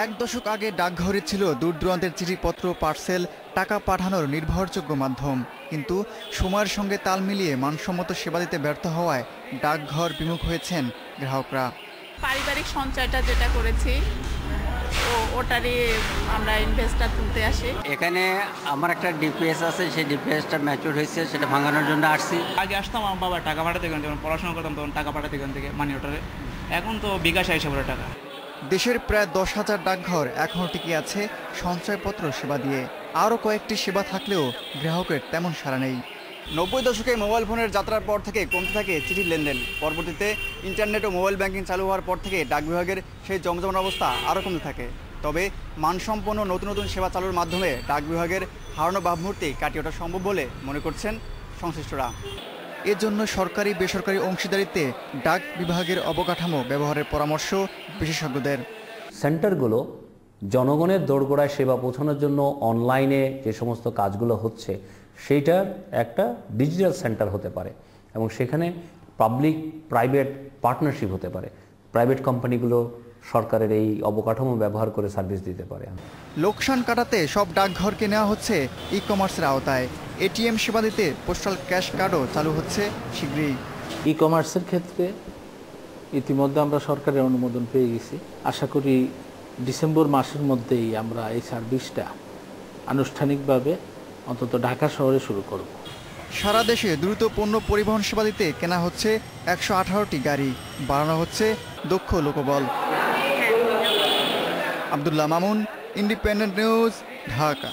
এক দশক আগে ডাকঘরে ছিল দূর দূরান্তের চিঠিপত্র, পার্সেল, টাকা পাঠানোর নির্ভরযোগ্য মাধ্যম। কিন্তু সময়ের সঙ্গে তাল মিলিয়ে মানসম্মত সেবা দিতে ব্যর্থ হওয়ায় ডাকঘর বিমুখ হয়েছেন গ্রাহকরা। পারিবারিক সঞ্চয়টা যেটা করেছি ওটারই আমরা ইনভেস্টটা তুলতে আসি। এখানে আমার একটা ডিপিএস আছে, সেই ডিপিএসটা ম্যাচিউর হয়েছে, সেটা ভাঙানোর জন্য আসছি। আগে আসতাম আমার বাবা টাকা পাঠাতে এখান থেকে, পড়াশোনা করতাম তখন টাকা পাঠাতে এখান থেকে মানি অর্ডারে। এখন তো বিকাশ এসে পড়ে টাকা। দেশের প্রায় 10,000 ডাকঘর এখনও টিকে আছে সঞ্চয়পত্র সেবা দিয়ে। আরও কয়েকটি সেবা থাকলেও গ্রাহকের তেমন সাড়া নেই। 90 দশকে মোবাইল ফোনের যাত্রার পর থেকে কমতে থাকে চিঠির লেনদেন। পরবর্তীতে ইন্টারনেট ও মোবাইল ব্যাংকিং চালু হওয়ার পর থেকে ডাক বিভাগের সেই জমজমাট অবস্থা আরও কমতে থাকে। তবে মানসম্পন্ন নতুন নতুন সেবা চালুর মাধ্যমে ডাক বিভাগের হারানো ভাবমূর্তি কাটিয়ে ওঠা সম্ভব বলে মনে করছেন সংশ্লিষ্টরা। এজন্য সরকারি বেসরকারি অংশীদারিত্বে ডাক বিভাগের অবকাঠামো ব্যবহারের পরামর্শ বিশেষজ্ঞদের। সেন্টারগুলো জনগণের দোরগোড়ায় সেবা পৌঁছানোর জন্য অনলাইনে যে সমস্ত কাজগুলো হচ্ছে সেইটার একটা ডিজিটাল সেন্টার হতে পারে এবং সেখানে পাবলিক প্রাইভেট পার্টনারশিপ হতে পারে। প্রাইভেট কোম্পানিগুলো সরকারের এই অবকাঠামো ব্যবহার করে সার্ভিস দিতে পারে। লোকসান কাটাতে সব ডাকঘরকে নেওয়া হচ্ছে ই কমার্সের আওতায়। এটিএম সেবা দিতে পোস্টাল ক্যাশ কার্ডও চালু হচ্ছে শীঘ্রই। ই কমার্সের ক্ষেত্রে ইতিমধ্যে আমরা সরকারের অনুমোদন পেয়ে গেছি। আশা করি ডিসেম্বর মাসের মধ্যেই আমরা এই সার্ভিসটা আনুষ্ঠানিকভাবে অন্তত ঢাকা শহরে শুরু করব। সারা দেশে দ্রুত পণ্য পরিবহন সেবা দিতে কেনা হচ্ছে 118টি গাড়ি, বাড়ানো হচ্ছে দক্ষ লোকবল। Abdullah Mamun, independent news, Dhaka.